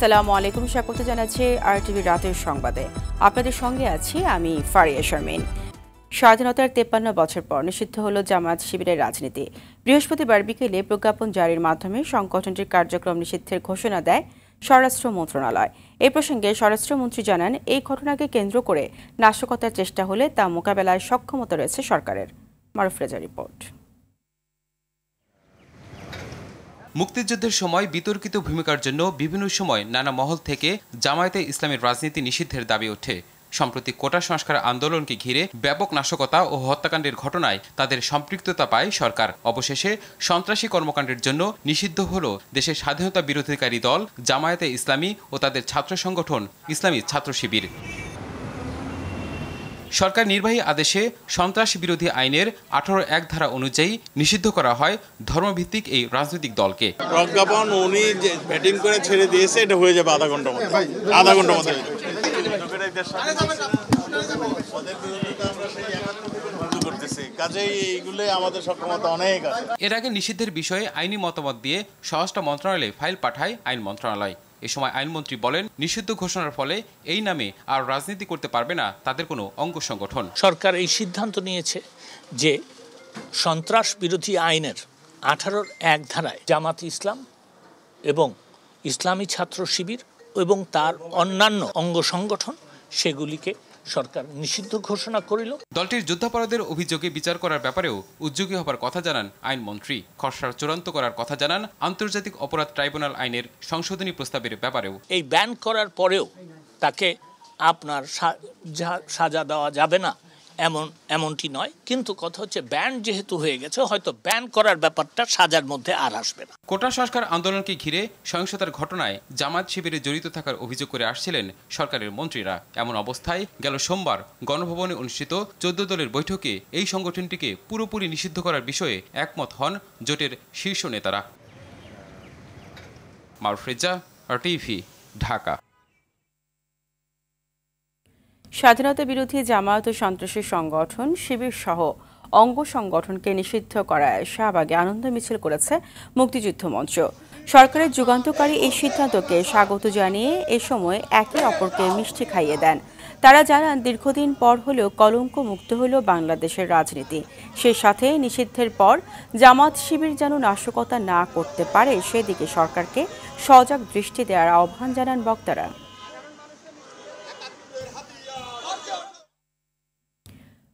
আসসালামু আলাইকুম, স্বাগত জানাচ্ছি RTV রাতের সংবাদে। আপনাদের সঙ্গে আছি আমি ফারিয়া শারমিন। স্বাধীনতার 53 বছর পর নিষিদ্ধ হল জামায়াত শিবিরের রাজনীতি। বৃহস্পতিবার বিকেলে প্রজ্ঞাপন জারির মাধ্যমে সংগঠনটির কার্যক্রম নিষিদ্ধের ঘোষণা দেয় স্বরাষ্ট্র মন্ত্রণালয়। এই প্রসঙ্গে স্বরাষ্ট্রমন্ত্রী জানান, এই ঘটনাকে কেন্দ্র করে নাশকতার চেষ্টা হলে তা মোকাবেলায় সক্ষমতা রয়েছে সরকারের। মারুফ রেজা রিপোর্ট। মুক্তিযুদ্ধের সময় বিতর্কিত ভূমিকার জন্য বিভিন্ন সময় নানা মহল থেকে জামায়াতে ইসলামের রাজনীতি নিষিদ্ধের দাবি ওঠে। সম্প্রতি কোটা সংস্কার আন্দোলনকে ঘিরে ব্যাপক নাশকতা ও হত্যাকাণ্ডের ঘটনায় তাদের সম্পৃক্ততা পায় সরকার। অবশেষে সন্ত্রাসী কর্মকাণ্ডের জন্য নিষিদ্ধ হল দেশের স্বাধীনতা বিরোধীকারী দল জামায়াতে ইসলামী ও তাদের ছাত্র সংগঠন ইসলামী ছাত্র শিবির। সরকার নির্বাহী আদেশে সন্ত্রাস বিরোধী আইনের 18(1) ধারা অনুযায়ী নিষিদ্ধ করা হয় ধর্মভিত্তিক এই রাজনৈতিক দলকে। প্রজ্ঞাপন উনি যে ব্যাটিং করে ছেড়ে দিয়েছে, এটা হয়ে যাবে আধা ঘন্টার মধ্যে। কাজেই এইগুলো আমাদের সক্ষমতা অনেক আছে। এর আগে নিষিদ্ধের বিষয়ে আইনি মতামত দিয়ে স্বরাষ্ট্র মন্ত্রণালয়ে ফাইল পাঠায় আইন মন্ত্রণালয়। এ সময় আইনমন্ত্রী বলেন, নিষিদ্ধ ঘোষণার ফলে এই নামে আর রাজনীতি করতে পারবে না তাদের কোনো অঙ্গ সংগঠন। সরকার এই সিদ্ধান্ত নিয়েছে যে সন্ত্রাস বিরোধী আইনের 18(1) ধারায় জামাত ইসলাম এবং ইসলামী ছাত্র শিবির এবং তার অন্যান্য অঙ্গ সংগঠন সেগুলিকে সরকার নিষিদ্ধ ঘোষণা করিল। দলটির যুদ্ধাপরাধের অভিযোগে বিচার করার ব্যাপারেও উদ্যোগী হবার কথা জানান আইনমন্ত্রী। খসড়া চূড়ান্ত করার কথা জানান আন্তর্জাতিক অপরাধ ট্রাইব্যুনাল আইনের সংশোধনী প্রস্তাবের ব্যাপারেও। এই ব্যান করার পরেও তাকে আপনার সাজা দেওয়া যাবে না এমনটি নয়, কিন্তু কথা হচ্ছে ব্যান যেহেতু হয়ে গেছে, হয়তো ব্যান করার ব্যাপারটা সাজার মধ্যে আর আসবে না। কোটা সংস্কার আন্দোলনকে ঘিরে সহিংসতার ঘটনায় জামায়াত শিবিরে জড়িত থাকার অভিযোগ করে আসছিলেন সরকারের মন্ত্রীরা। এমন অবস্থায় গেল সোমবার গণভবনে অনুষ্ঠিত 14 দলের বৈঠকে এই সংগঠনটিকে পুরোপুরি নিষিদ্ধ করার বিষয়ে একমত হন জোটের শীর্ষ নেতারা। মারুফ রেজা, RTV, ঢাকা। স্বাধীনতা বিরোধী জামায়াত ও সন্ত্রাসী সংগঠন শিবির সহ অঙ্গ সংগঠনকে নিষিদ্ধ করায় শাহবাগে আনন্দ মিছিল করেছে মুক্তিযুদ্ধ মঞ্চ। সরকারের যুগান্তকারী এই সিদ্ধান্তকে স্বাগত জানিয়ে এ সময় একে অপরকে মিষ্টি খাইয়ে দেন। তারা জানান, দীর্ঘদিন পর হলেও কলঙ্ক মুক্ত হল বাংলাদেশের রাজনীতি। সেই সাথে নিষিদ্ধের পর জামাত শিবির যেন নাশকতা না করতে পারে সেদিকে সরকারকে সজাগ দৃষ্টি দেওয়ার আহ্বান জানান বক্তারা।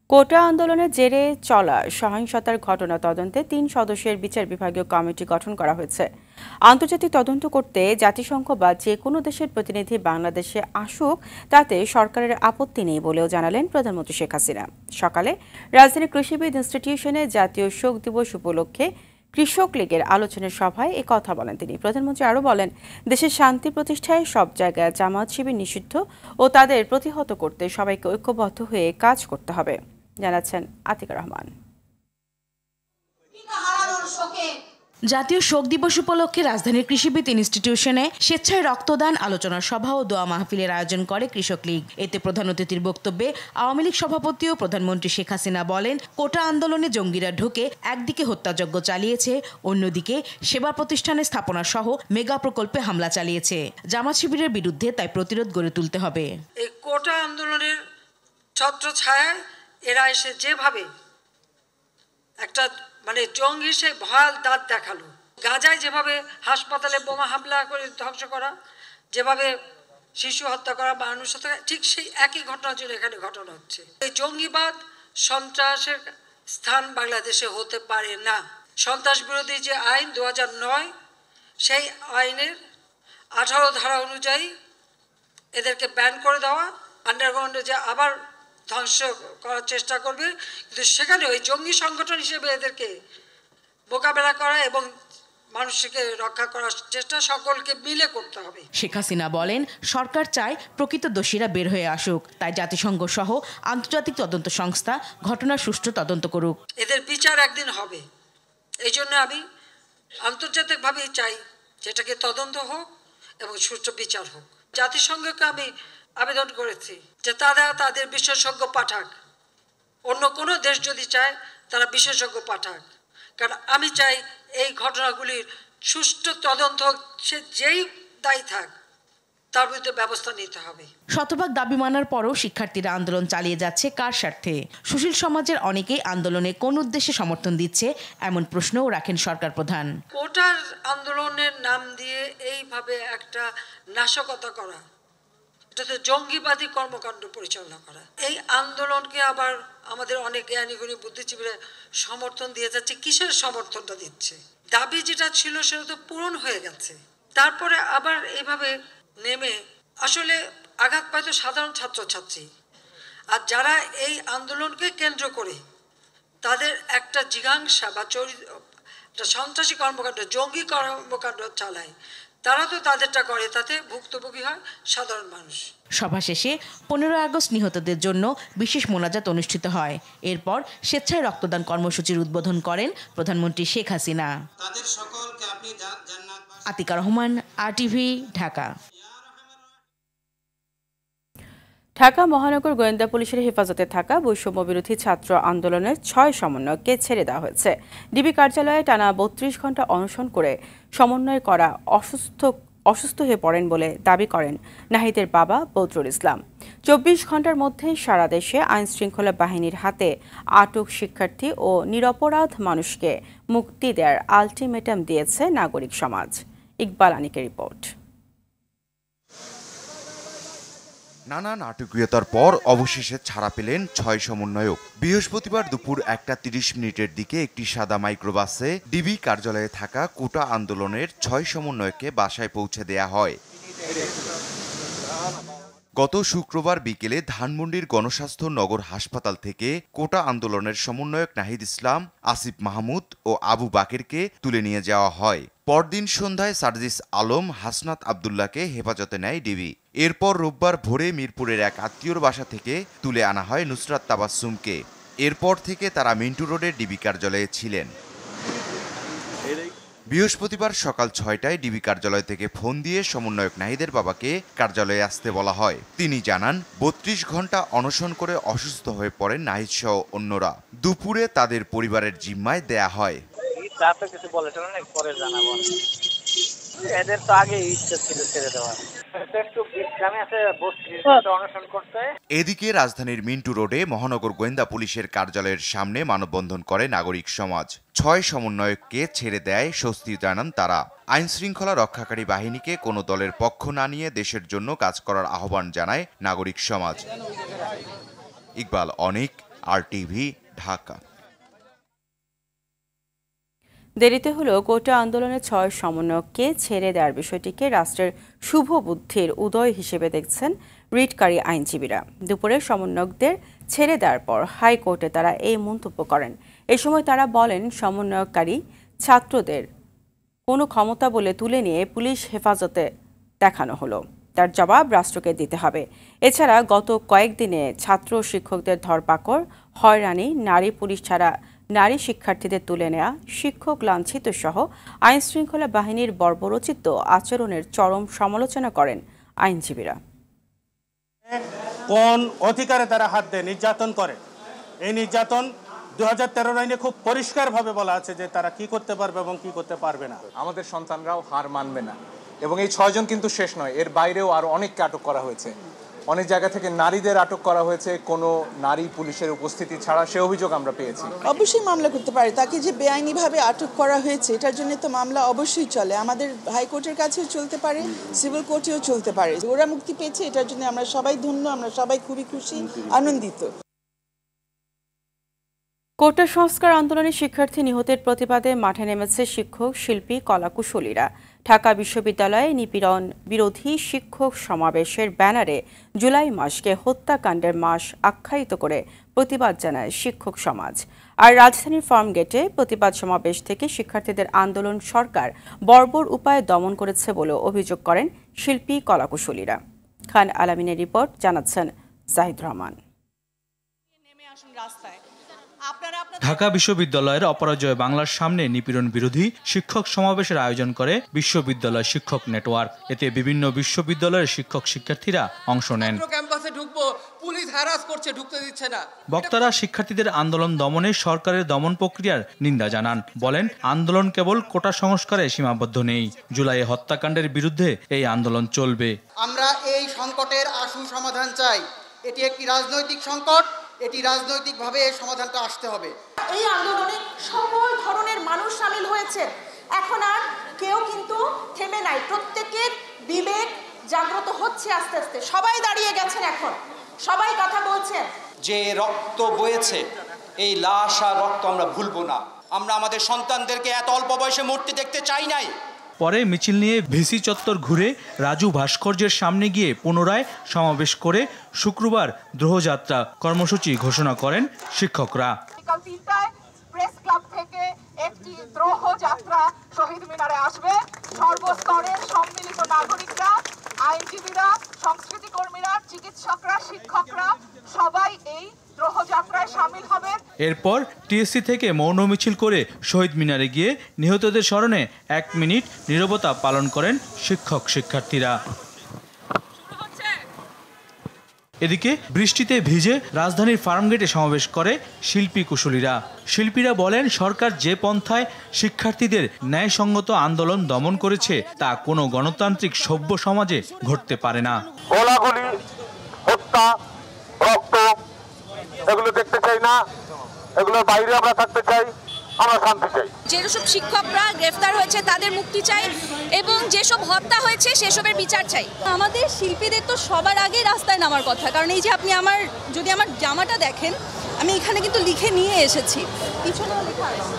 কোটা আন্দোলনের জেরে চলা সহিংসতার ঘটনা তদন্তে 3 সদস্যের বিচার বিভাগীয় কমিটি গঠন করা হয়েছে। আন্তর্জাতিক তদন্ত করতে জাতিসংঘ বা যে কোনো দেশের প্রতিনিধি বাংলাদেশে আসুক তাতে সরকারের আপত্তি নেই বলেও জানালেন প্রধানমন্ত্রী শেখ হাসিনা। সকালে রাজধানীর কৃষিবিদ ইনস্টিটিউশনে জাতীয় শোক দিবস উপলক্ষে কৃষক লীগের আলোচনা সভায় এ কথা বলেন তিনি। প্রধানমন্ত্রী আরও বলেন, দেশের শান্তি প্রতিষ্ঠায় সব জায়গায় জামায়াত শিবির নিষিদ্ধ ও তাদের প্রতিহত করতে সবাইকে ঐক্যবদ্ধ হয়ে কাজ করতে হবে, জানাচ্ছেন আতিক রহমান। জাতীয় শোক দিবস উপলক্ষে রাজধানীর কৃষিবিদ ইনস্টিটিউশনে স্বেচ্ছায় রক্তদান, আলোচনা সভা ও দোয়া মাহফিলের আয়োজন করে কৃষক লীগ। এতে প্রধান অতিথির বক্তব্যে আওয়ামী লীগ সভাপতি ও প্রধানমন্ত্রী শেখ হাসিনা বলেন, কোটা আন্দোলনে জঙ্গিরা ঢুকে একদিকে হত্যাযজ্ঞ চালিয়েছে, অন্যদিকে সেবা প্রতিষ্ঠানে স্থাপনা সহ মেগা প্রকল্পে হামলা চালিয়েছে। জামাত শিবিরের বিরুদ্ধে তাই প্রতিরোধ গড়ে তুলতে হবে। এই কোটা আন্দোলনের ছত্রছায়ায় এরা এসে যেভাবে একটা জঙ্গি সে ভয়াল দাঁত দেখালো, গাজায় যেভাবে হাসপাতালে বোমা হামলা করে ধ্বংস করা, যেভাবে শিশু হত্যা করা, মানুষ হত্যা, ঠিক সেই একই ঘটনার জন্য এখানে ঘটনা হচ্ছে। এই জঙ্গিবাদ সন্ত্রাসের স্থান বাংলাদেশে হতে পারে না। সন্ত্রাস বিরোধী যে আইন 2009, সেই আইনের 18 ধারা অনুযায়ী এদেরকে ব্যান করে দেওয়া, আন্ডারগ্রাউন্ডে যে আবার ধ্বংস করার চেষ্টা করবে, কিন্তু সেখানে ওই জঙ্গি সংগঠন হিসেবে এদেরকে মোকাবেলা করা এবং মানুষকে রক্ষা করার চেষ্টা সকলকে মিলে করতে হবে। শেখ হাসিনা বলেন, সরকার চায় প্রকৃত দোষীরা বের হয়ে আসুক, তাই জাতিসংঘ সহ আন্তর্জাতিক তদন্ত সংস্থা ঘটনার সুষ্ঠু তদন্ত করুক। এদের বিচার একদিন হবে, এই জন্য আমি আন্তর্জাতিকভাবেই চাই যেটাকে তদন্ত হোক এবং সুষ্ঠু বিচার হোক। জাতিসংঘকে আমি আবেদন করেছি যে তারা তাদের বিশেষজ্ঞ পাঠাক, অন্য কোনো দেশ যদি চায় তারা বিশেষজ্ঞ পাঠাক, কারণ আমি চাই এই ঘটনাগুলির সুষ্ঠু তদন্ত, সে যেই দায়ী থাক তার বিরুদ্ধে ব্যবস্থা নিতে হবে। শতভাগ দাবি মানার পরও শিক্ষার্থীরা আন্দোলন চালিয়ে যাচ্ছে কার স্বার্থে? সুশীল সমাজের অনেকেই আন্দোলনে কোন উদ্দেশ্যে সমর্থন দিচ্ছে এমন প্রশ্নও রাখেন সরকার প্রধান। কোটার আন্দোলনের নাম দিয়ে এইভাবে একটা নাশকতা করা, এটাতে জঙ্গিবাদী কর্মকাণ্ড পরিচালনা করা, এই আন্দোলনকে আবার আমাদের অনেক জ্ঞানীগুণী বুদ্ধিজীবীরা সমর্থন দিয়ে যাচ্ছে। কিসের সমর্থনটা দিচ্ছে? দাবি যেটা ছিল সেটা তো পূরণ হয়ে গেছে, তারপরে আবার এইভাবে নেমে আসলে আঘাত পায় তো সাধারণ ছাত্রছাত্রী। আর যারা এই আন্দোলনকে কেন্দ্র করে তাদের একটা জিজ্ঞাসা বা সন্ত্রাসী কর্মকাণ্ড, জঙ্গি কর্মকাণ্ড চালায়, তারা তো তাদেরটা করে, তাতে ভুক্তভোগী হয় সাধারণ মানুষ। সভা শেষে 15 আগস্ট নিহতদের জন্য বিশেষ মোনাজাত অনুষ্ঠিত হয়। এরপর স্বেচ্ছায় রক্তদান কর্মসূচির উদ্বোধন করেন প্রধানমন্ত্রী শেখ হাসিনা। আতিকা রহমান, RTV, ঢাকা। ঢাকা মহানগর গোয়েন্দা পুলিশের হেফাজতে থাকা বৈষম্য বিরোধী ছাত্র আন্দোলনের 6 সমন্বয়ককে ছেড়ে দেওয়া হয়েছে। ডিবি কার্যালয়ে টানা 32 ঘণ্টা অনশন করে সমন্বয় করা অসুস্থ হয়ে পড়েন বলে দাবি করেন নাহিদের বাবা বদরুল ইসলাম। 24 ঘণ্টার মধ্যে সারা দেশে আইনশৃঙ্খলা বাহিনীর হাতে আটক শিক্ষার্থী ও নিরপরাধ মানুষকে মুক্তি দেওয়ার আলটিমেটাম দিয়েছে নাগরিক সমাজ। ইকবাল আনিকের রিপোর্ট। নানা নাটকীয়তার পর অবশেষে ছাড়া পেলেন 6 সমন্বয়ক। বৃহস্পতিবার দুপুর 1:30 দিকে একটি সাদা মাইক্রোবাসে ডিবি কার্যালয়ে থাকা কোটা আন্দোলনের 6 সমন্বয়ককে বাসায় পৌঁছে দেয়া হয়। গত শুক্রবার বিকেলে ধানমন্ডির গণস্বাস্থ্য নগর হাসপাতাল থেকে কোটা আন্দোলনের সমন্বয়ক নাহিদ ইসলাম, আসিফ মাহমুদ ও আবু বাকেরকে তুলে নিয়ে যাওয়া হয়। পরদিন সন্ধ্যায় সার্জিস আলম, হাসনাত আবদুল্লাহকে হেফাজতে নেয় ডিবি। এরপর রোববার ভোরে মিরপুরের এক আত্মীয়র বাসা থেকে তুলে আনা হয় নুসরাত তাবাসসুমকে। এরপর থেকে তারা মিন্টু রোডের ডিবি কার্যালয়ে ছিলেন। বৃহস্পতিবার সকাল 6টায় ডিবি কার্যালয় থেকে ফোন দিয়ে সমন্বয়ক নাহিদের বাবাকে কার্যালয়ে আসতে বলা হয়। তিনি জানান 32 ঘণ্টা অনশন করে অসুস্থ হয়ে পড়েন নাহিদ সহ অন্যরা। দুপুরে তাদের পরিবারের জিম্মায় দেয়া হয়। এদের তো আগে ইচ্ছা ছিল ছেড়ে দেওয়া। এদিকে রাজধানীর মিন্টু রোডে মহানগর গোয়েন্দা পুলিশের কার্যালয়ের সামনে মানববন্ধন করে নাগরিক সমাজ। 6 সমন্বয়ককে ছেড়ে দেয় স্বস্তি জানান তারা। আইনশৃঙ্খলা রক্ষাকারী বাহিনীকে কোনো দলের পক্ষ না নিয়ে দেশের জন্য কাজ করার আহ্বান জানায় নাগরিক সমাজ। ইকবাল অনিক, RTV, ঢাকা। দেরিতে হলেও কোটা আন্দোলনের 6 সমন্বয়ককে ছেড়ে দেওয়ার বিষয়টিকে রাষ্ট্রের শুভ বুদ্ধির উদয় হিসেবে দেখছেন রিটকারী আইনজীবীরা। দুপুরে সমন্বয়কদের ছেড়ে দেওয়ার পর হাইকোর্টে তারা এই মন্তব্য করেন। এ সময় তারা বলেন, সমন্বয়কারী ছাত্রদের কোনো ক্ষমতা বলে তুলে নিয়ে পুলিশ হেফাজতে দেখানো হলো, তার জবাব রাষ্ট্রকে দিতে হবে। এছাড়া গত কয়েকদিনে ছাত্র শিক্ষকদের ধরপাকড়, হয়রানি, নারী পুলিশ ছাড়া নারী শিক্ষার্থীদের তুলে নেওয়া, শিক্ষক লাঞ্ছিত সহ আইনশৃঙ্খলা বাহিনীর বর্বরোচিত আচরণের চরম সমালোচনা করেন আইনজীবীরা। কোন অধিকারে তারা হাত দেয়, নির্যাতন করে, এই নির্যাতন 2013 আইনে খুব পরিষ্কারভাবে বলা আছে যে তারা কি করতে পারবে এবং কি করতে পারবে না। আমাদের সন্তানরাও হার মানবে না। এবং এই 6 জন কিন্তু শেষ নয়, এর বাইরেও আরো অনেককে আটক করা হয়েছে। অনেক জায়গা থেকে নারীদের আটক করা হয়েছে কোনো নারী পুলিশের উপস্থিতি ছাড়া, সে অভিযোগ আমরা পেয়েছি। অবশ্যই মামলা করতে পারে, তাকে যে বেআইনিভাবে আটক করা হয়েছে এটার জন্য তো মামলা অবশ্যই চলে। আমাদের হাইকোর্টের কাছেও চলতে পারে, সিভিল কোর্টেও চলতে পারে। ওরা মুক্তি পেয়েছে, এটার জন্য আমরা সবাই ধন্য, আমরা সবাই খুবই খুশি, আনন্দিত। কোটা সংস্কার আন্দোলনে শিক্ষার্থী নিহতের প্রতিবাদে মাঠে নেমেছে শিক্ষক, শিল্পী, কলাকুশলীরা। ঢাকা বিশ্ববিদ্যালয়ে নিপীড়ন বিরোধী শিক্ষক সমাবেশের ব্যানারে জুলাই মাসকে হত্যাকাণ্ডের মাস আখ্যায়িত করে প্রতিবাদ জানায় শিক্ষক সমাজ। আর রাজধানীর ফার্মগেটে প্রতিবাদ সমাবেশ থেকে শিক্ষার্থীদের আন্দোলন সরকার বর্বর উপায়ে দমন করেছে বলে অভিযোগ করেন শিল্পী, কলাকুশলীরা। খান আলামিনের রিপোর্ট, জানাচ্ছেন জাহিদ রহমান। ঢাকা বিশ্ববিদ্যালয়ের অপরাজয় বাংলার সামনে নিপীড়ন বিরোধী শিক্ষক সমাবেশের আয়োজন করে বিশ্ববিদ্যালয় শিক্ষক নেটওয়ার্ক। এতে বিভিন্ন বিশ্ববিদ্যালয়ের শিক্ষক শিক্ষার্থীরা অংশ নেন। বক্তারা শিক্ষার্থীদের আন্দোলন দমনে সরকারের দমন প্রক্রিয়ার নিন্দা জানান। বলেন, আন্দোলন কেবল কোটা সংস্কারে সীমাবদ্ধ নেই, জুলাই হত্যাকাণ্ডের বিরুদ্ধে এই আন্দোলন চলবে। আমরা এই সংকটের আশু সমাধান চাই। এটি একটি রাজনৈতিক সংকট, এটি রাজনৈতিকভাবে এই সমাধানটা আসতে হবে। এই আন্দোলনে সকল ধরনের মানুষ শামিল হয়েছে। এখন আর কেউ কিন্তু থেমে নাই, প্রত্যেকের বিবেক জাগ্রত হচ্ছে আস্তে আস্তে। সবাই দাঁড়িয়ে গেছেন, এখন সবাই কথা বলছেন। যে রক্ত বয়েছে, এই লাশ আর রক্ত আমরা ভুলবো না। আমরা আমাদের সন্তানদেরকে এত অল্প বয়সে মরতে দেখতে চাই নাই। পরে মিছিল নিয়ে ভিসি চত্বর ঘুরে রাজু ভাস্কর্যের সামনে গিয়ে পুনরায় সমাবেশ করে শুক্রবার দ্রোহযাত্রা কর্মসূচি ঘোষণা করেন শিক্ষকরা। বিকাল ৩টায় প্রেস ক্লাব থেকে একটি দ্রোহযাত্রা শহীদ মিনারে আসবে। সর্বস্তরের সম্মিলিত নাগরিকরা, আইনজীবীরা, সংস্কৃতি কর্মীরা, চিকিৎসকরা, শিক্ষকরা সবাই এই দ্রোহযাত্রায় শামিল হবেন। এরপর টিএসসি থেকে মৌন মিছিল করে শহীদ মিনারে গিয়ে নিহতদের স্মরণে ১ মিনিট নীরবতা পালন করেন শিক্ষক শিক্ষার্থীরা। এদিকে বৃষ্টিতে ভিজে রাজধানীর ফার্মগেটে সমাবেশ করে শিল্পী কুশলীরা। শিল্পীরা বলেন, সরকার যে পন্থায় শিক্ষার্থীদের ন্যায়সঙ্গত আন্দোলন দমন করেছে তা কোনো গণতান্ত্রিক সভ্য সমাজে ঘটতে পারে না। গোলাগুলি, হত্যা, রক্ত এগুলো দেখতে চাই না, এগুলোর বাইরে আমরা থাকতে চাই, আমরা শান্তি চাই। যেসব শিক্ষকরা গ্রেফতার হয়েছে তাদের মুক্তি চাই এবং যেসব হত্যা হয়েছে সেসবের বিচার চাই। আমাদের শিল্পীদের তো সবার আগে রাস্তায় নামার কথা, কারণ এই যে আপনি যদি আমার জামাটা দেখেন, আমি এখানে কিন্তু লিখে নিয়ে এসেছি, পিছনেও লেখা আছে।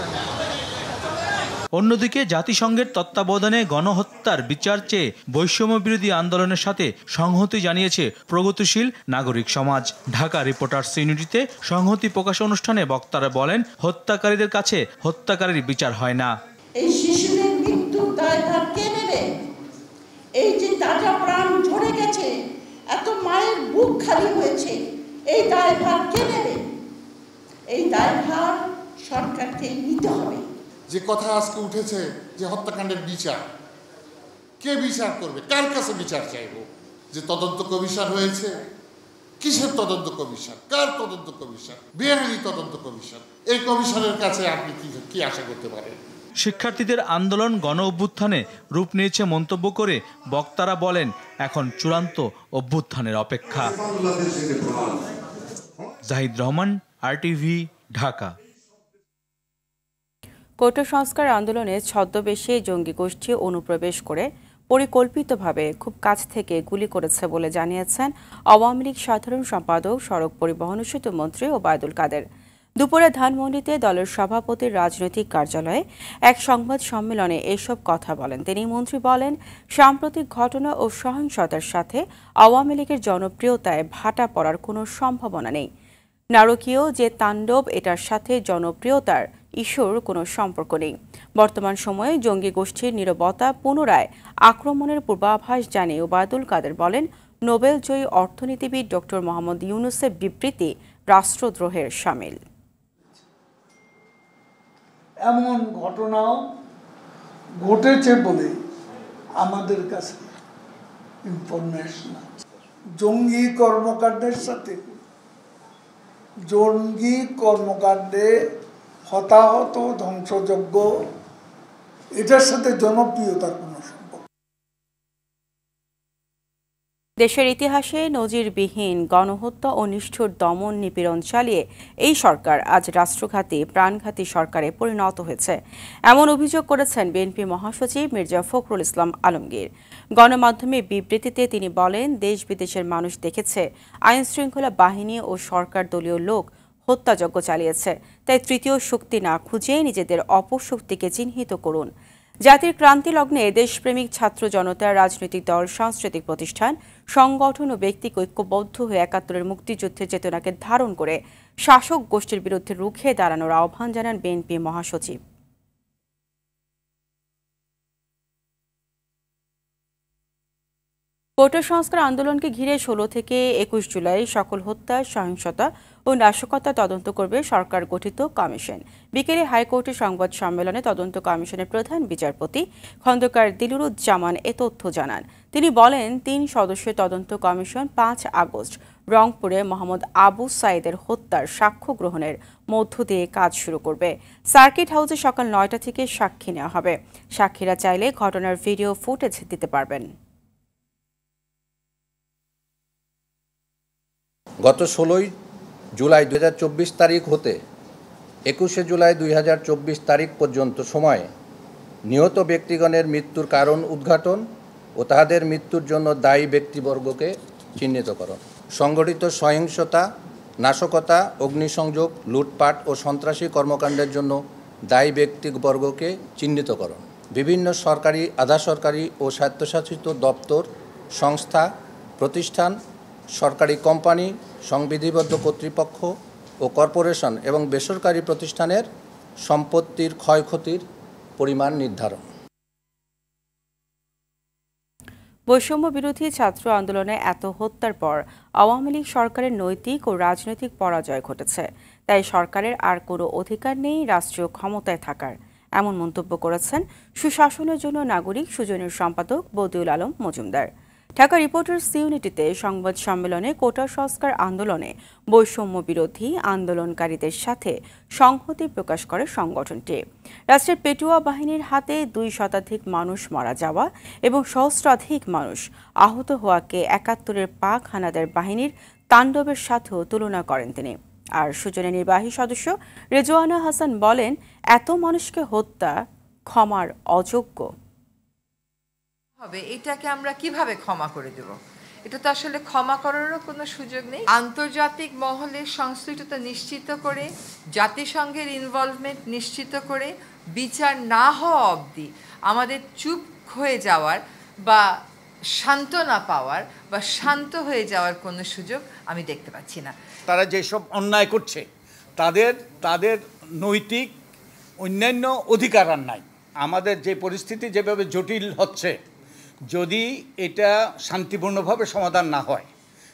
অন্যদিকে জাতিসংঘের তত্ত্বাবধানে গণহত্যার বিচার চেয়ে বৈষম্য বিরোধী আন্দোলনের সাথে সংহতি জানিয়েছে প্রগতিশীল নাগরিক সমাজ। ঢাকা রিপোর্টার্স ইউনিটিতে সংহতি প্রকাশ অনুষ্ঠানে বক্তারা বলেন, হত্যাকারীদের কাছে হত্যাকারীর বিচার হয় না। এই শিশুদের মৃত্যুর দায়ভার কে নেবে? এই যে তাজা প্রাণ ঝরে গেছে, এত মায়ের বুক খালি হয়েছে, এই দায়ভার কে নেবে? এই দায়ভার সরকারকে নিতে হবে। যে কথা আজকে উঠেছে যে হত্যাকাণ্ডের বিচার, কে বিচার করবে? কার কাছে বিচার চাইব? যে তদন্ত কমিশন হয়েছে, কিসের তদন্ত কমিশন? কার তদন্ত কমিশন? বেআইনি তদন্ত কমিশন। এই কমিশনের কাছে আপনি কি আশা করতে পারেন? শিক্ষার্থীদের আন্দোলন গণ অভ্যুত্থানে রূপ নিয়েছে মন্তব্য করে বক্তারা বলেন, এখন চূড়ান্ত অভ্যুত্থানের অপেক্ষা। জাহিদ রহমান, RTV, ঢাকা। কোটা সংস্কার আন্দোলনে ছদ্মবেশে জঙ্গি গোষ্ঠী অনুপ্রবেশ করে পরিকল্পিতভাবে খুব কাছ থেকে গুলি করেছে বলে জানিয়েছেন আওয়ামী লীগ সাধারণ সম্পাদক, সড়ক পরিবহন ও সেতুমন্ত্রী ওবায়দুল কাদের। দুপুরে ধানমন্ডিতে দলের সভাপতির রাজনৈতিক কার্যালয়ে এক সংবাদ সম্মেলনে এসব কথা বলেন তিনি। মন্ত্রী বলেন, সাম্প্রতিক ঘটনা ও সহিংসতার সাথে আওয়ামী লীগের জনপ্রিয়তায় ভাটা পড়ার কোনো সম্ভাবনা নেই। নারকীয় যে তাণ্ডব, এটার সাথে জনপ্রিয়তার ইস্যুর কোনো সম্পর্ক নেই। বর্তমান সময়ে জঙ্গি গোষ্ঠীর নীরবতা পুনরায় আক্রমণের পূর্বাভাস জানিয়ে ওবায়দুল কাদের বলেন, নোবেলজয়ী অর্থনীতিবিদ ডক্টর মোহাম্মদ ইউনূসের বিবৃতি রাষ্ট্রদ্রোহের শামিল। এমন ঘটনাও ঘটেছে বলে আমাদের কাছে ইনফরমেশন আছে। জঙ্গি কর্মকাণ্ডে হতাহত, ধ্বংসযজ্ঞ, এটার সাথে জনপ্রিয়তার কোনো সম্পর্ক। দেশের ইতিহাসে নজিরবিহীন গণহত্যা ও নিষ্ঠুর দমন নিপীড়ন চালিয়ে এই সরকার আজ রাষ্ট্রঘাতী, প্রাণঘাতী সরকারে পরিণত হয়েছে, এমন অভিযোগ করেছেন বিএনপি মহাসচিব মির্জা ফখরুল ইসলাম আলমগীর। গণমাধ্যমে বিবৃতিতে তিনি বলেন, দেশ বিদেশের মানুষ দেখেছে আইনশৃঙ্খলা বাহিনী ও সরকার দলীয় লোক হত্যাযজ্ঞ চালিয়েছে। তাই তৃতীয় শক্তি না খুঁজে নিজেদের অপশক্তিকে চিহ্নিত করুন। জাতির ক্রান্তি লগ্নে দেশপ্রেমিক ছাত্র জনতা, রাজনৈতিক দল, সাংস্কৃতিক প্রতিষ্ঠান, সংগঠন ও ব্যক্তি ঐক্যবদ্ধ হয়ে ৭১-এর মুক্তিযুদ্ধের চেতনাকে ধারণ করে শাসক গোষ্ঠীর বিরুদ্ধে রুখে দাঁড়ানোর আহ্বান জানান বিএনপি মহাসচিব। কোটা সংস্কার আন্দোলনকে ঘিরে ১৬ থেকে ২১ জুলাই সকল হত্যা, সহিংসতা ও ও নাশকতা তদন্ত করবে সরকার গঠিত কমিশন। বিকেলে হাইকোর্টের সংবাদ সম্মেলনে তদন্ত কমিশনের প্রধান বিচারপতি খন্দকার দিলুরুজ্জামান এ তথ্য জানান। তিনি বলেন, ৩ সদস্যের তদন্ত কমিশন ৫ আগস্ট রংপুরে মোহাম্মদ আবু সাইদের হত্যার সাক্ষ্য গ্রহণের মধ্য দিয়ে কাজ শুরু করবে। সার্কিট হাউসে সকাল ৯টা থেকে সাক্ষী নেওয়া হবে। সাক্ষীরা চাইলে ঘটনার ভিডিও ফুটেজ দিতে পারবেন। গত ১৬ জুলাই ২০২৪ তারিখ হতে ২১শে জুলাই ২০২৪ তারিখ পর্যন্ত সময়ে নিহত ব্যক্তিগণের মৃত্যুর কারণ উদ্ঘাটন ও তাদের মৃত্যুর জন্য দায়ী ব্যক্তিবর্গকে চিহ্নিতকরণ, সংগঠিত সহিংসতা, নাশকতা, অগ্নিসংযোগ, লুটপাট ও সন্ত্রাসী কর্মকাণ্ডের জন্য দায়ী ব্যক্তিবর্গকে চিহ্নিতকরণ, বিভিন্ন সরকারি, আধা সরকারি ও স্বায়ত্তশাসিত দপ্তর, সংস্থা, প্রতিষ্ঠান, সরকারি কোম্পানি, সংবিধিবদ্ধ কর্তৃপক্ষ ও কর্পোরেশন এবং বেসরকারি প্রতিষ্ঠানের সম্পত্তির ক্ষয়ক্ষতির পরিমাণ নির্ধারণ। বৈষম্য বিরোধী ছাত্র আন্দোলনে এত হত্যার পর আওয়ামী লীগ সরকারের নৈতিক ও রাজনৈতিক পরাজয় ঘটেছে। তাই সরকারের আর কোনো অধিকার নেই রাষ্ট্রীয় ক্ষমতায় থাকার, এমন মন্তব্য করেছেন সুশাসনের জন্য নাগরিক সুজনের সম্পাদক বদিউল আলম মজুমদার। ঢাকা রিপোর্টার্স ইউনিটিতে সংবাদ সম্মেলনে কোটা সংস্কার আন্দোলনে বৈষম্য বিরোধী আন্দোলনকারীদের সাথে সংহতি প্রকাশ করে সংগঠনটি। রাষ্ট্রের পেটুয়া বাহিনীর হাতে ২ শতাধিক মানুষ মারা যাওয়া এবং সহস্রাধিক মানুষ আহত হওয়াকে ৭১-এর পাক হানাদার বাহিনীর তাণ্ডবের সাথেও তুলনা করেন তিনি। আর সুজনের নির্বাহী সদস্য রেজওয়ানা হাসান বলেন, এত মানুষকে হত্যা ক্ষমার অযোগ্য। হবে এটাকে আমরা কিভাবে ক্ষমা করে দেব? এটা তো আসলে ক্ষমা করারও কোনো সুযোগ নেই। আন্তর্জাতিক মহলে সংশ্লিষ্টতা নিশ্চিত করে, জাতিসংঘের ইনভলভমেন্ট নিশ্চিত করে, বিচার না হওয়া অবধি আমাদের চুপ হয়ে যাওয়ার বা শান্ত না পাওয়ার বা শান্ত হয়ে যাওয়ার কোনো সুযোগ আমি দেখতে পাচ্ছি না। তারা যেসব অন্যায় করছে তাদের নৈতিক অন্যান্য অধিকার আর নাই। আমাদের যে পরিস্থিতি যেভাবে জটিল হচ্ছে, যদি এটা শান্তিপূর্ণভাবে সমাধান না হয়,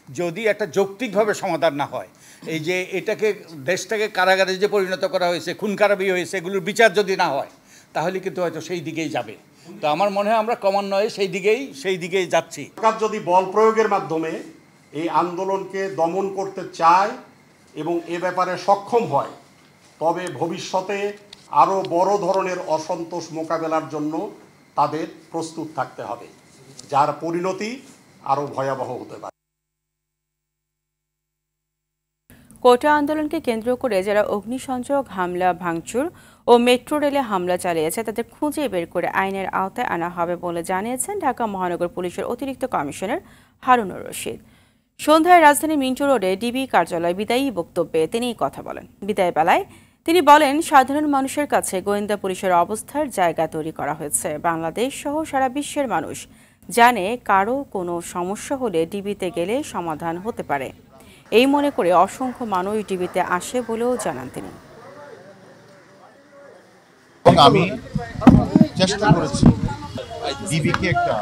যদি একটা যৌক্তিকভাবে সমাধান না হয়, এই যে এটাকে দেশটাকে কারাগারে যে পরিণত করা হয়েছে, খুন খারাপি হয়েছে, এগুলোর বিচার যদি না হয়, তাহলে কিন্তু হয়তো সেই দিকেই যাবে। তো আমার মনে হয় আমরা ক্রমান্বয়ে সেই দিকেই যাচ্ছি। সরকার যদি বল প্রয়োগের মাধ্যমে এই আন্দোলনকে দমন করতে চায় এবং এ ব্যাপারে সক্ষম হয়, তবে ভবিষ্যতে আরও বড় ধরনের অসন্তোষ মোকাবেলার জন্য তাদের প্রস্তুত থাকতে হবে, যার পরিণতি আরও ভয়াবহ হতে পারে। কোটা আন্দোলনকে কেন্দ্র করে যারা অগ্নিসংযোগ, হামলা, ভাঙচুর ও মেট্রো রেলে হামলা চালিয়েছে তাদের খুঁজে বের করে আইনের আওতায় আনা হবে বলে জানিয়েছেন ঢাকা মহানগর পুলিশের অতিরিক্ত কমিশনার হারুনুর রশিদ। সন্ধ্যায় রাজধানী মিন্টো রোডে ডিবি কার্যালয়ে বিদায়ী বক্তব্যে তিনি কথা বলেন। বিদায় বেলায় তিনি বলেন, সাধারণ মানুষের কাছে গোয়েন্দা পুলিশের অবস্থার জায়গা তৈরি করা হয়েছে। বাংলাদেশ সহ সারা বিশ্বের মানুষ জানে কারো কোনো সমস্যা হলে ডিবিতে গেলে সমাধান হতে পারে। এই মনে করে অসংখ্য মানুষ ডিবিতে আসে বলেও জানান তিনি। আমি চেষ্টা করেছি ডিবিকে একটা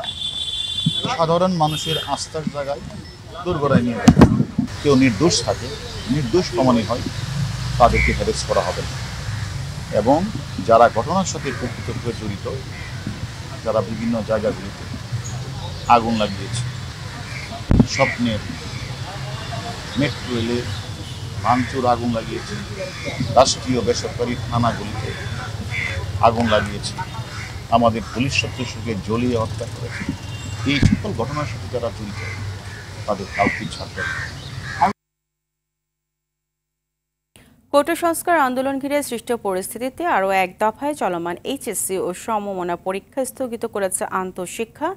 সাধারণ মানুষের আস্থার জায়গায় দোরগোড়ায় নিয়ে যাবে। কেউ নির্দোষ থাকে, নির্দোষ প্রমাণিত হয়, তাদেরকে হ্যারেস করা হবে না। এবং যারা ঘটনার সাথে প্রকৃতভাবে জড়িত, যারা বিভিন্ন জায়গাগুলিতে আগুন লাগিয়েছে, স্বপ্নের মেট্রো রেলে ভাঙচুর আগুন লাগিয়েছে, রাষ্ট্রীয় বেসরকারি থানাগুলিতে আগুন লাগিয়েছে, আমাদের পুলিশ সদস্যকে জ্বলিয়ে হত্যা করেছে, এই সকল ঘটনার সাথে যারা জড়িত তাদের কাউকে ছাড়বে না। কোটা সংস্কার আন্দোলন ঘিরে সৃষ্ট পরিস্থিতিতে আরও এক দফায় চলমান এইচএসসি ও সমমনা পরীক্ষা স্থগিত করেছে আন্তঃশিক্ষা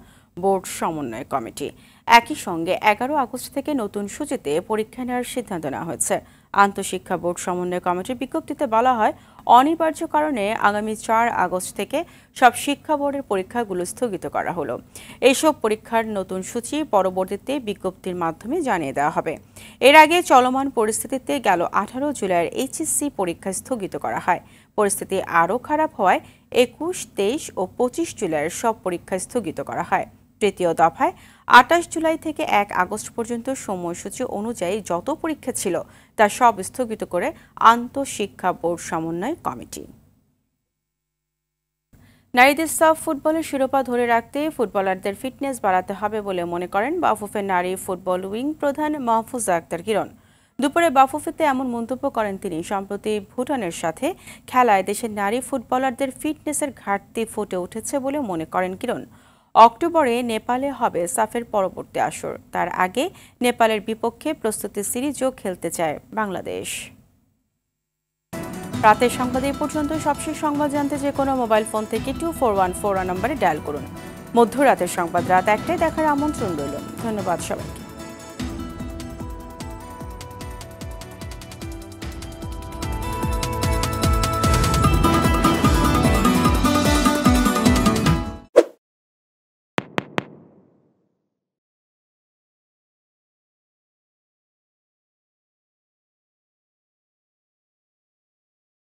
বোর্ড সমন্বয় কমিটি। একই সঙ্গে ১১ আগস্ট থেকে নতুন সূচিতে পরীক্ষা নেওয়ার সিদ্ধান্ত নেওয়া হয়েছে। আন্তঃশিক্ষা বোর্ড সমন্বয় কমিটির বিজ্ঞপ্তিতে বলা হয়, অনিবার্য কারণে আগামী ৪ আগস্ট থেকে সব শিক্ষা বোর্ডের পরীক্ষাগুলো স্থগিত করা হলো। এইসব পরীক্ষার নতুন সূচি পরবর্তীতে বিজ্ঞপ্তির মাধ্যমে জানিয়ে দেওয়া হবে। এর আগে চলমান পরিস্থিতিতে গেল ১৮ জুলাইয়ের এইচএসসি পরীক্ষা স্থগিত করা হয়। পরিস্থিতি আরও খারাপ হওয়ায় ২১, ২৩ ও ২৫ জুলাইয়ের সব পরীক্ষা স্থগিত করা হয়। তৃতীয় দফায় 28 জুলাই থেকে 1 আগস্ট পর্যন্ত সময়সূচি অনুযায়ী যত পরীক্ষা ছিল তা সব স্থগিত করে আন্তঃশিক্ষা বোর্ড সমন্বয় কমিটি। নারীদের সাফ ফুটবলের শিরোপা ধরে রাখতে ফুটবলারদের ফিটনেস বাড়াতে হবে বলে মনে করেন বাফুফের নারী ফুটবল উইং প্রধান মাহফুজা আক্তার কিরণ। দুপুরে বাফুফেতে এমন মন্তব্য করেন তিনি। সম্প্রতি ভুটানের সাথে খেলায় দেশের নারী ফুটবলারদের ফিটনেসের ঘাটতি ফুটে উঠেছে বলে মনে করেন কিরণ। অক্টোবরে নেপালে হবে সাফের পরবর্তী আসর। তার আগে নেপালের বিপক্ষে প্রস্তুতি সিরিজও খেলতে চায় বাংলাদেশ। রাতের সংবাদ এই পর্যন্ত। সবশেষ সংবাদ জানতে যে কোনো মোবাইল ফোন থেকে 2414 নম্বরে ডায়াল করুন। মধ্যরাতের সংবাদ রাত 1টায় দেখার আমন্ত্রণ রইল। ধন্যবাদ সবাইকে।